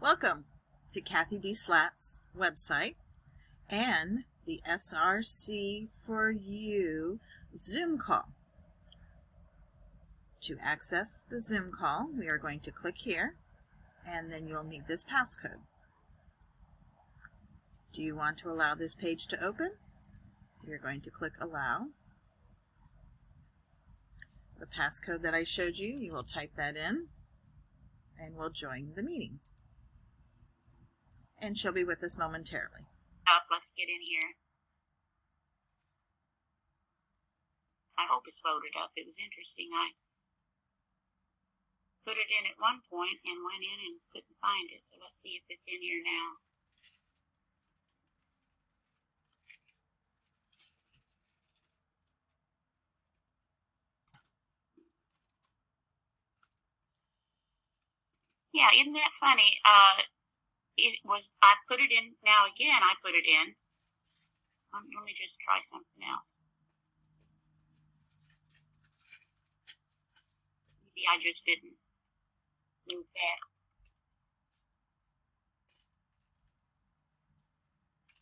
Welcome to CathyDslayt's website and the SRC4U Zoom call. To access the Zoom call, we are going to click here, and then you'll need this passcode. Do you want to allow this page to open? You're going to click Allow. The passcode that I showed you, you will type that in, and we'll join the meeting. And she'll be with us momentarily. Let's get in here. I hope it's loaded up. It was interesting. I put it in at one point and went in and couldn't find it. So let's see if it's in here now. Yeah, isn't that funny? I put it in, now again I put it in. Let me just try something else. Maybe I just didn't move back.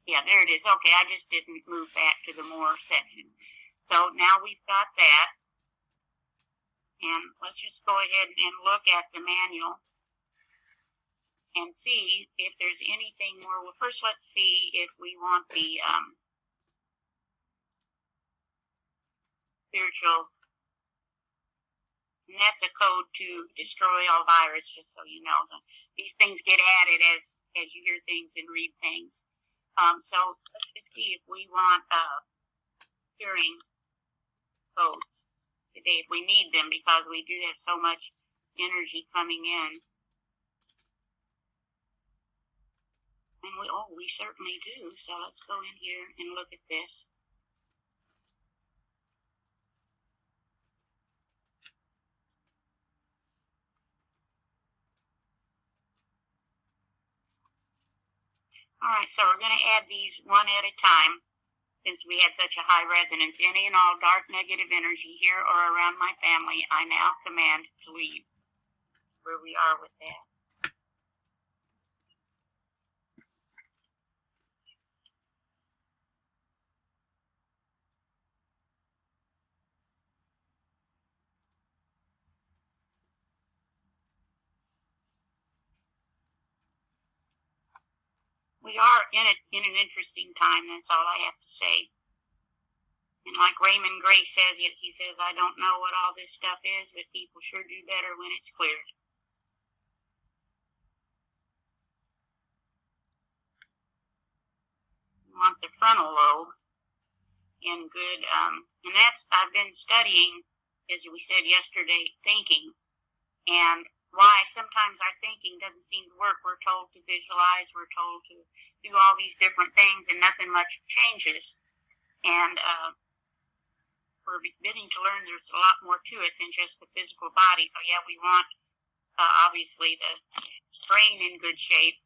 Yeah, there it is. Okay, I just didn't move back to the more section. So now we've got that. And let's just go ahead and look at the manual and see if there's anything more. Well, first let's see if we want the spiritual, and that's a code to destroy all virus, just so you know. These things get added as you hear things and read things. So let's just see if we want hearing codes today, if we need them, because we do have so much energy coming in. And we certainly do. So let's go in here and look at this. All right, so we're going to add these one at a time since we had such a high resonance. Any and all dark negative energy here or around my family, I now command to leave. Where we are with that. We are in an interesting time, that's all I have to say. And like Raymond Gray says, he says, I don't know what all this stuff is, but people sure do better when it's cleared. We want the frontal lobe in good, and that's, I've been studying, as we said yesterday, thinking, and why sometimes our thinking doesn't seem to work. We're told to visualize, we're told to do all these different things, and nothing much changes. And we're beginning to learn there's a lot more to it than just the physical body. So yeah, we want obviously the brain in good shape,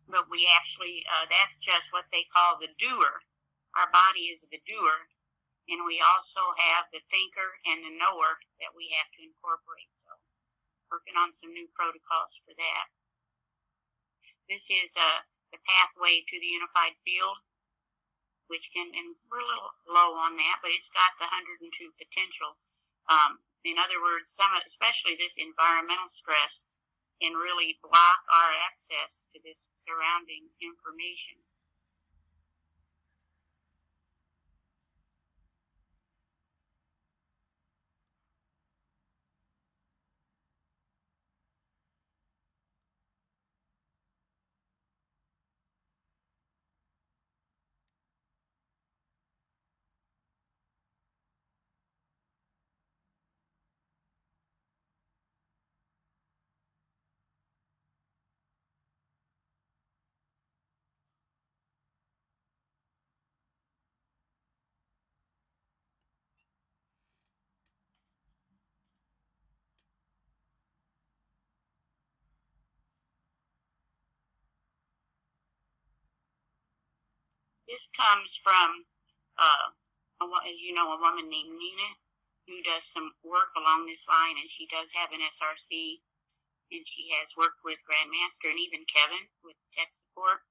but we actually, that's just what they call the doer. Our body is the doer, and we also have the thinker and the knower that we have to incorporate. So working on some new protocols for that. This is the pathway to the unified field, which can, and we're a little low on that, but it's got the 102 potential. In other words, especially this environmental stress, can really block our access to this surrounding information. This comes from, as you know, a woman named Nina, who does some work along this line, and she does have an SRC and she has worked with Grandmaster and even Kevin with tech support.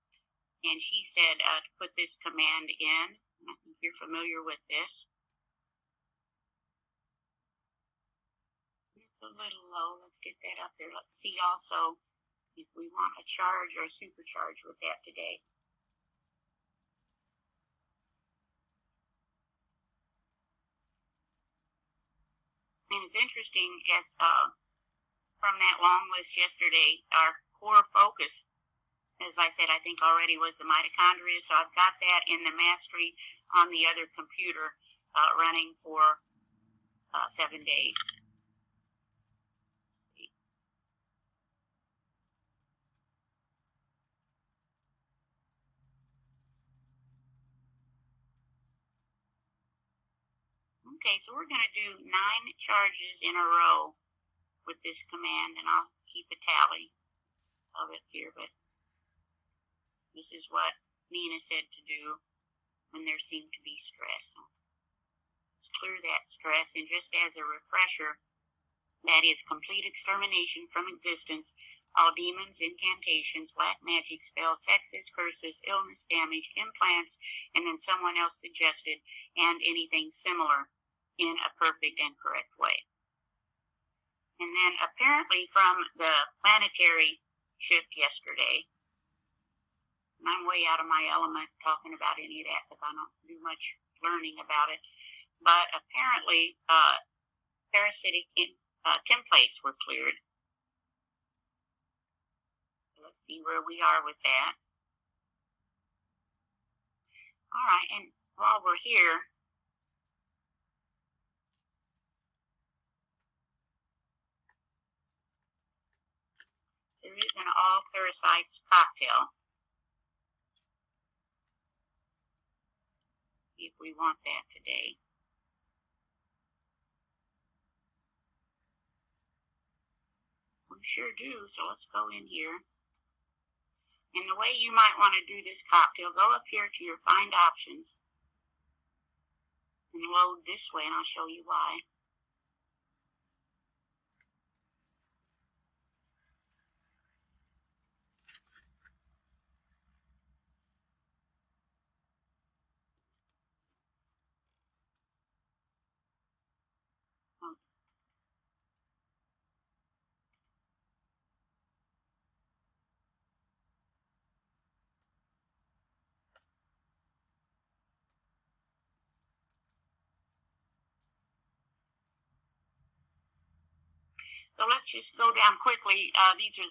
And she said to put this command in. I think you're familiar with this. It's a little low. Let's get that up there. Let's see also if we want a charge or a supercharge with that today. And it's interesting, as from that long list yesterday, our core focus, as I said, I think already was the mitochondria. So I've got that in the mastery on the other computer running for 7 days. Let's see. Okay, so we're going to do 9 charges in a row with this command, and I'll keep a tally of it here, but this is what Nina said to do when there seemed to be stress. So let's clear that stress, and just as a refresher, that is complete extermination from existence, all demons, incantations, black magic spells, hexes, curses, illness, damage, implants, and then someone else suggested, and anything similar in a perfect and correct way. And then apparently from the planetary shift yesterday, and I'm way out of my element talking about any of that because I don't do much learning about it, but apparently parasitic templates were cleared. Let's see where we are with that. All right, and while we're here, there is an all parasites cocktail, if we want that today. We sure do, so let's go in here. And the way you might want to do this cocktail, go up here to your Find Options and load this way, and I'll show you why. So let's just go down quickly.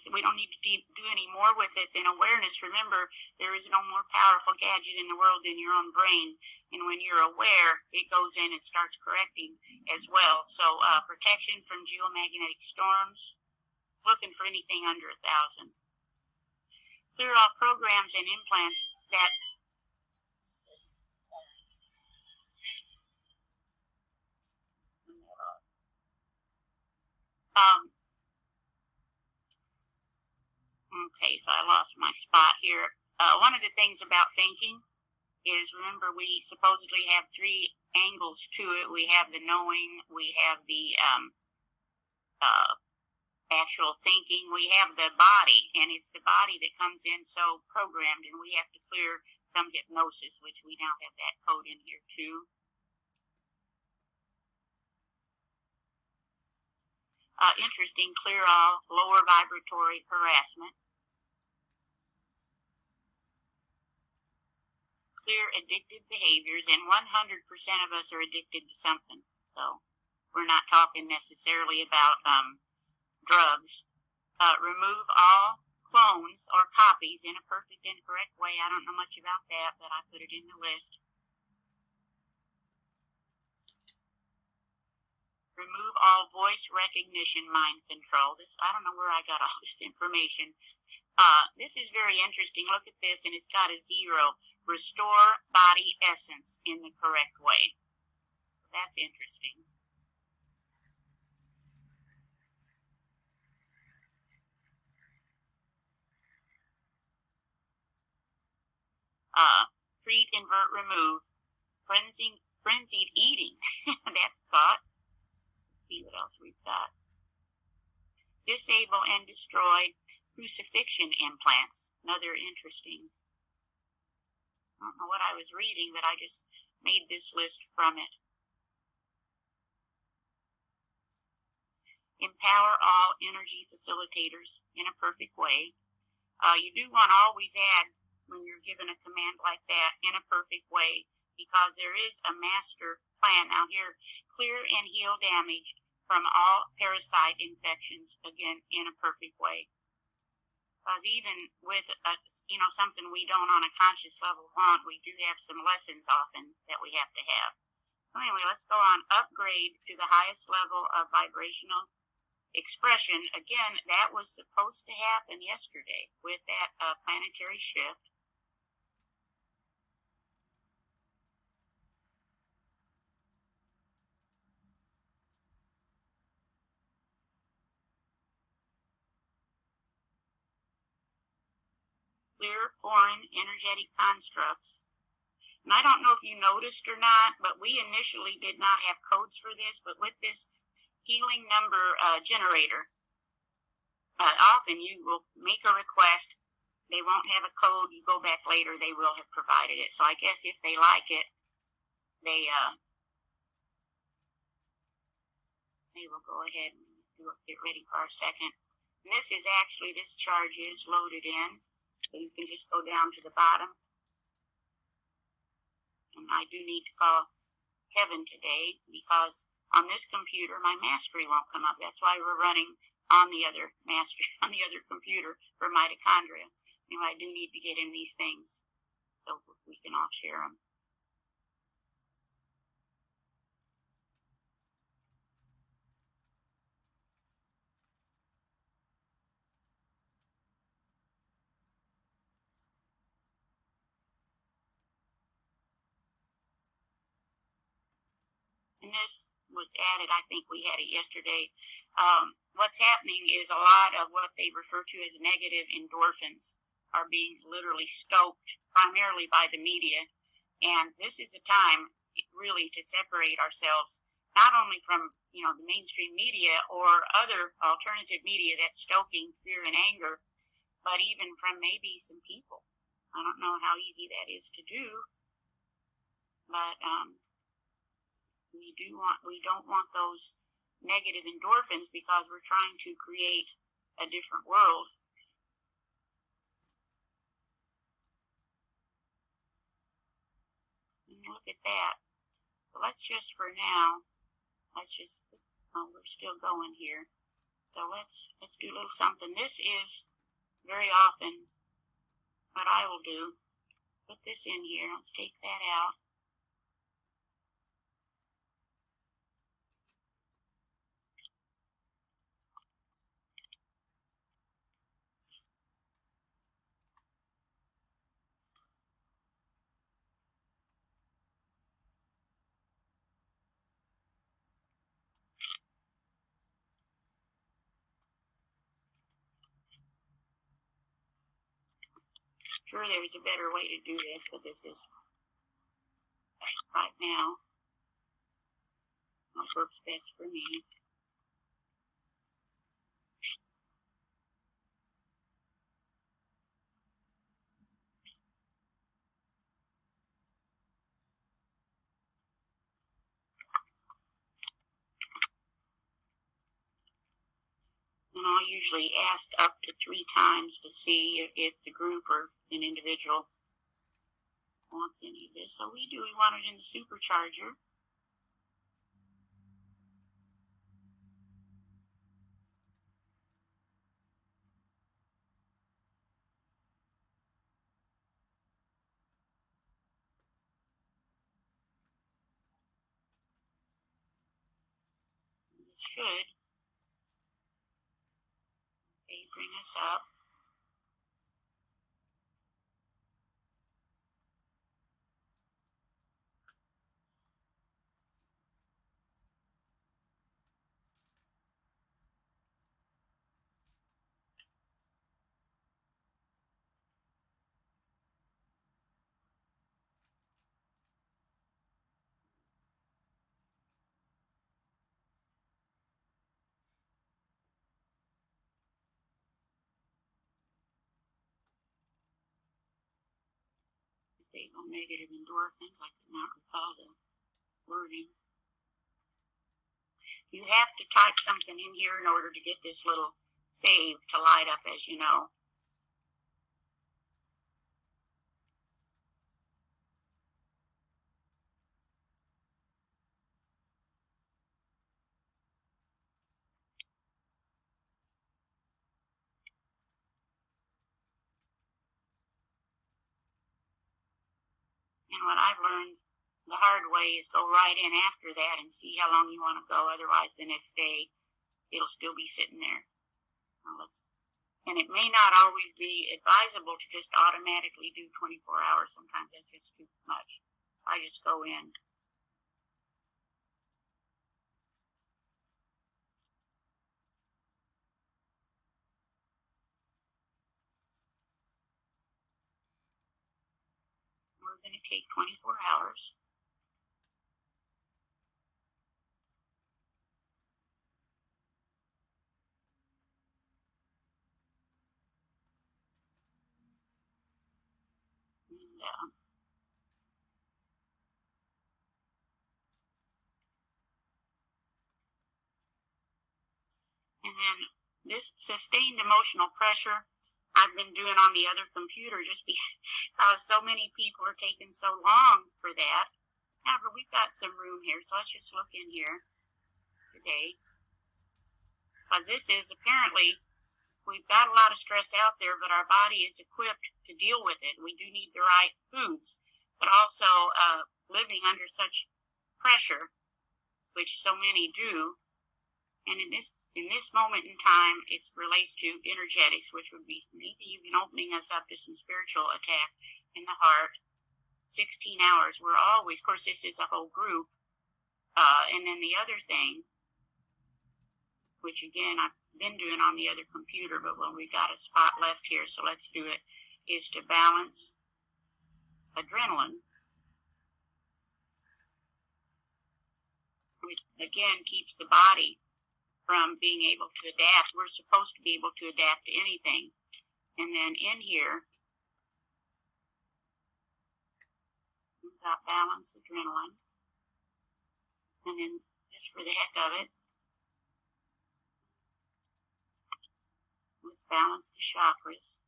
We don't need to do any more with it than awareness. Remember, there is no more powerful gadget in the world than your own brain. And when you're aware, it goes in and starts correcting as well. So protection from geomagnetic storms, looking for anything under 1,000. Clear all programs and implants that okay, so I lost my spot here. One of the things about thinking is, remember, we supposedly have 3 angles to it. We have the knowing, we have the actual thinking, we have the body, and it's the body that comes in so programmed, and we have to clear some hypnosis, which we now have that code in here too. Interesting, clear all lower vibratory harassment. Clear addictive behaviors, and 100% of us are addicted to something. So we're not talking necessarily about drugs. Remove all clones or copies in a perfect and correct way. I don't know much about that, but I put it in the list. Remove all voice recognition mind control. I don't know where I got all this information. This is very interesting. Look at this, and it's got a 0. Restore body essence in the correct way. That's interesting. Treat, invert, remove. Frenzied eating. That's thought. Let's see what else we've got. disable and destroy crucifixion implants. Another interesting. I don't know what I was reading, but I just made this list from it. Empower all energy facilitators in a perfect way. You do want to always add, when you're given a command like that, in a perfect way, because there is a master plan. Now here, clear and heal damage from all parasite infections, again, in a perfect way. Because even with something we don't on a conscious level want, we do have some lessons often that we have to have. So anyway, let's go on. Upgrade to the highest level of vibrational expression. Again, that was supposed to happen yesterday with that planetary shift. Clear foreign energetic constructs. And I don't know if you noticed or not, but we initially did not have codes for this, but with this healing number generator, often you will make a request, they won't have a code, you go back later, they will have provided it. So I guess if they like it, they will go ahead and get ready for our second. And this charge is loaded in, so you can just go down to the bottom. And I do need to call Kevin today, because on this computer, my mastery won't come up. That's why we're running on the other computer for mitochondria. Anyway, I do need to get in these things so we can all share them. And this was added, I think we had it yesterday. What's happening is a lot of what they refer to as negative endorphins are being literally stoked primarily by the media. And this is a time really to separate ourselves, not only from the mainstream media or other alternative media that's stoking fear and anger, but even from maybe some people. I don't know how easy that is to do, but we don't want those negative endorphins, because we're trying to create a different world. And look at that. So let's just, for now, we're still going here. So let's do a little something. This is very often what I will do. Put this in here. Let's take that out. Sure, there's a better way to do this, but this is right now what works best for me. And I'll usually ask up to 3 times to see if the group or an individual wants any of this. So we want it in the supercharger. This should bring us up. Stable negative endorphins. I could not recall the wording. You have to type something in here in order to get this little save to light up, as you know. And what I've learned the hard way is go right in after that and see how long you want to go. Otherwise, the next day, it'll still be sitting there. And it may not always be advisable to just automatically do 24 hours. Sometimes that's just too much. I just go in. We're going to take 24 hours. And then this sustained emotional pressure I've been doing on the other computer just because so many people are taking so long for that. However, we've got some room here, so let's just look in here today. Because this is apparently, we've got a lot of stress out there, but our body is equipped to deal with it. We do need the right foods, but also living under such pressure, which so many do. And in this moment in time, it relates to energetics, which would be maybe even opening us up to some spiritual attack in the heart. 16 hours. We're always, of course, this is a whole group. And then the other thing, which again, I've been doing on the other computer, but when we got a spot left here, so let's do it, is to balance adrenaline, which again keeps the body from being able to adapt. We're supposed to be able to adapt to anything. And then in here, we've got balance adrenaline. And then just for the heck of it, let's balance the chakras.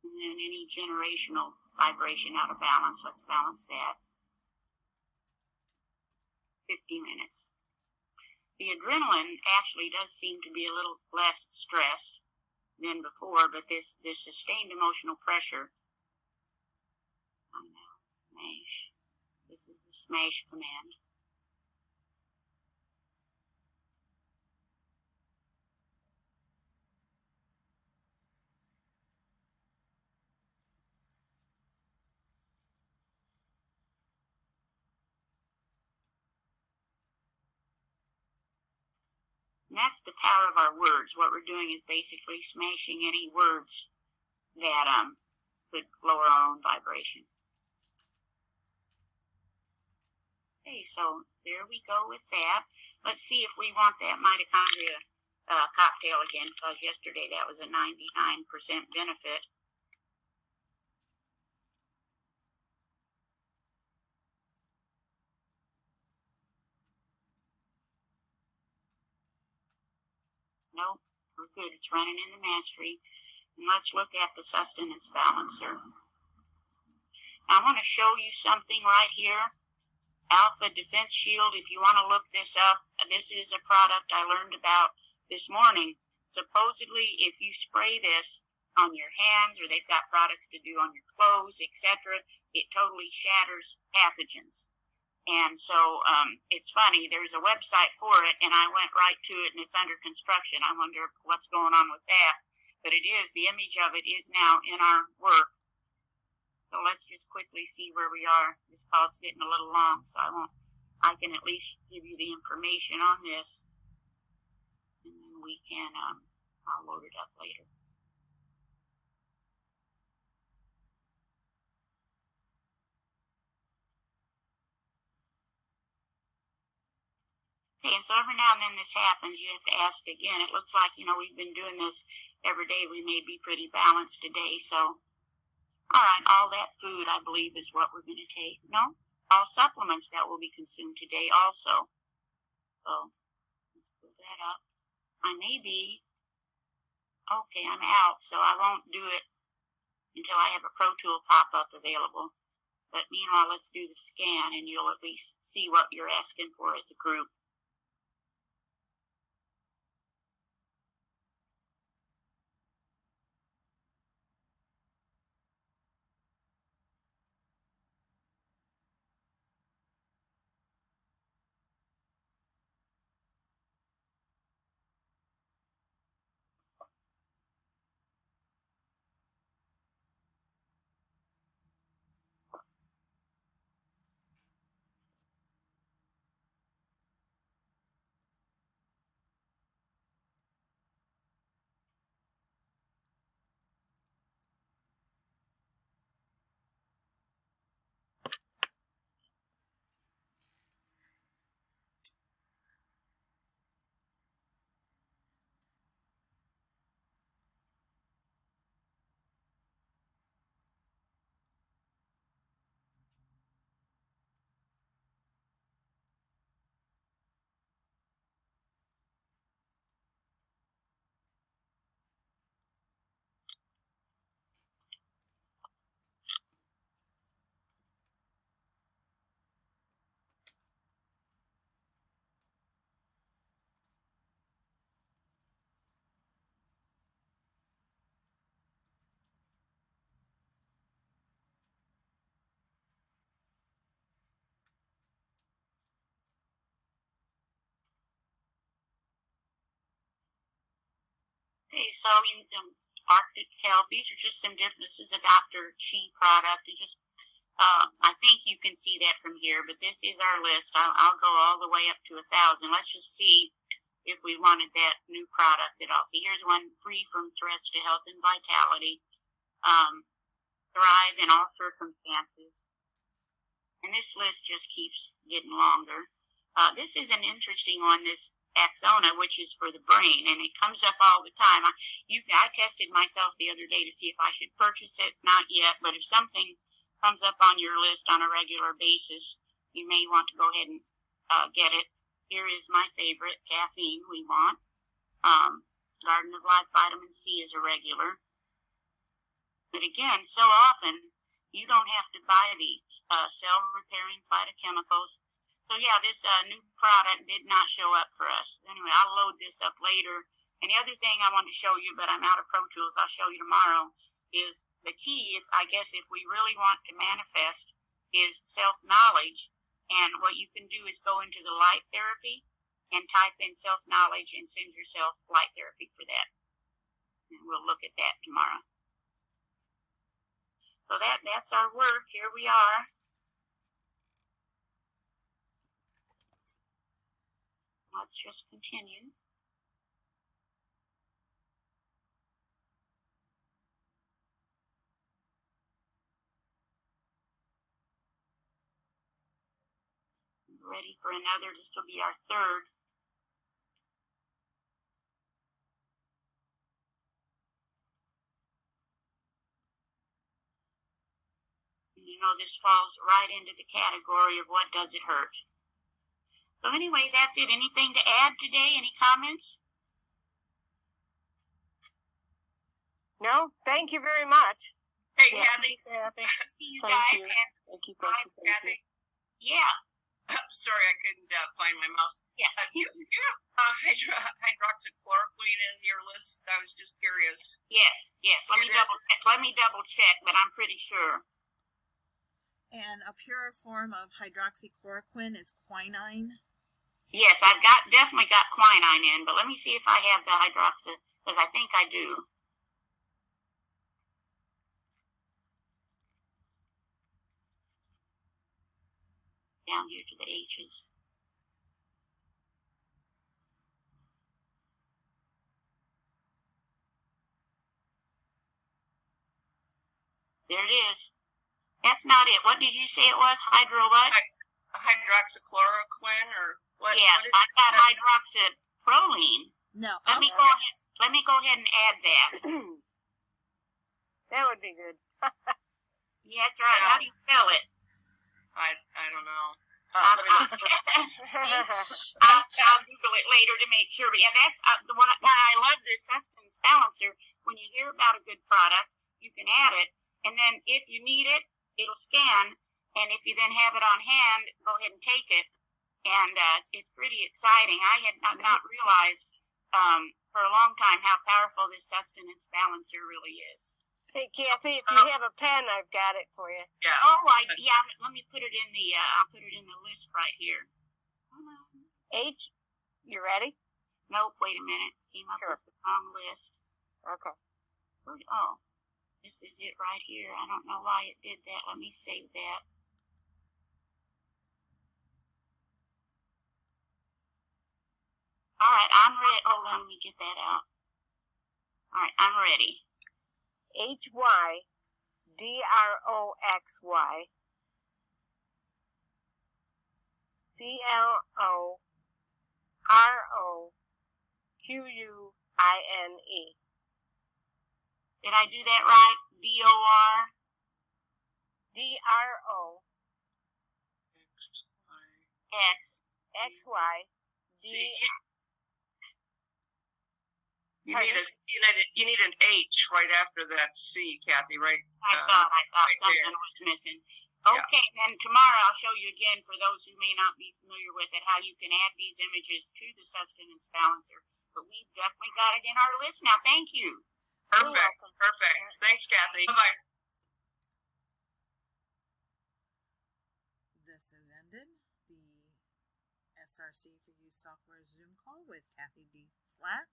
And then any generational vibration out of balance, let's balance that. 50 minutes. The adrenaline actually does seem to be a little less stressed than before, but this sustained emotional pressure, I know, smash. This is the smash command. And that's the power of our words. What we're doing is basically smashing any words that could lower our own vibration. Okay, so there we go with that. Let's see if we want that mitochondria cocktail again, because yesterday that was a 99% benefit. Nope, we're good. It's running in the mastery. And let's look at the sustenance balancer. Now, I want to show you something right here. Alpha Defense Shield, if you want to look this up, this is a product I learned about this morning. Supposedly, if you spray this on your hands, or they've got products to do on your clothes, etc., it totally shatters pathogens. And so it's funny, there's a website for it, and I went right to it, and it's under construction. I wonder what's going on with that. But it is, the image of it is now in our work. So let's just quickly see where we are. This call's getting a little long, so I can at least give you the information on this. And then we can, I'll load it up later. Okay, and so every now and then this happens. You have to ask again. It looks like, we've been doing this every day we may be pretty balanced today. So, all right, all that food, I believe, is what we're going to take. No, all supplements that will be consumed today also. So, let's put that up. I may be, okay, I'm out, so I won't do it until I have a Pro Tool pop-up available. But meanwhile, let's do the scan, and you'll at least see what you're asking for as a group. Okay, so Arctic Health, these are just some differences. This is a Dr. Chi product. It's just, I think you can see that from here, but this is our list. I'll go all the way up to 1,000. Let's just see if we wanted that new product at all. So here's one, free from threats to health and vitality. Thrive in all circumstances. And this list just keeps getting longer. This is an interesting one, this Axona, which is for the brain, and it comes up all the time. I tested myself the other day to see if I should purchase it. Not yet, but if something comes up on your list on a regular basis, you may want to go ahead and get it. Here is my favorite, caffeine we want. Garden of Life Vitamin C is a regular. But again, so often, you don't have to buy these cell-repairing phytochemicals. So yeah, this new product did not show up for us. Anyway, I'll load this up later. And the other thing I want to show you, but I'm out of Pro Tools, I'll show you tomorrow, is the key, I guess, if we really want to manifest, is self-knowledge. And what you can do is go into the light therapy and type in self-knowledge and send yourself light therapy for that. And we'll look at that tomorrow. So that's our work. Here we are. Let's just continue. Ready for another. This will be our third. You know, this falls right into the category of what does it hurt. So anyway, that's it. Anything to add today? Any comments? No, thank you very much. Hey, Yeah. Cathy. See you Thank guys. you. And Thank you. Cathy. yeah. Sorry, I couldn't find my mouse. Yeah. You have hydroxychloroquine in your list? I was just curious. Yes. Let me double check, but I'm pretty sure. And a pure form of hydroxychloroquine is quinine. Yes, I've definitely got quinine in, but let me see if I have the hydroxy, because I think I do. Down here to the H's. There it is. That's not it. What did you say it was? Hydro what? Hydroxychloroquine or what? Yeah, what is I got that? hydroxyproline. No. Let me go let me go ahead and add that. That would be good. Yeah, that's right. How do you spell it? I don't know. I'll, Let me look. I'll Google it later to make sure. But yeah, that's why I love this sustenance balancer. When you hear about a good product, you can add it, and then if you need it, it'll scan, and if you then have it on hand, go ahead and take it. And it's pretty exciting. I had not realized for a long time how powerful this sustenance balancer really is. Hey, Cathy, if you have a pen, I've got it for you. Yeah. Oh, let me put it in the. I'll put it in the list right here. H, you ready? Nope. Wait a minute. Came up Sure. with the wrong list. Okay. Oh, this is it right here. I don't know why it did that. Let me save that. All right, I'm ready. Oh, let me get that out. All right, I'm ready. HYDROXY CLOROQUINE. Did I do that right? DOR. See, DROXY. you need an H right after that C, Cathy, right? I thought right something there. was missing. Okay, then tomorrow I'll show you again, for those who may not be familiar with it, how you can add these images to the sustenance balancer. But we've definitely got it in our list now. Thank you. Perfect. Perfect. Thanks, Cathy. Bye-bye. This has ended the SRC4U software Zoom call with CathyDslaght.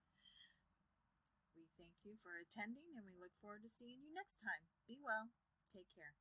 We thank you for attending, and we look forward to seeing you next time. Be well. Take care.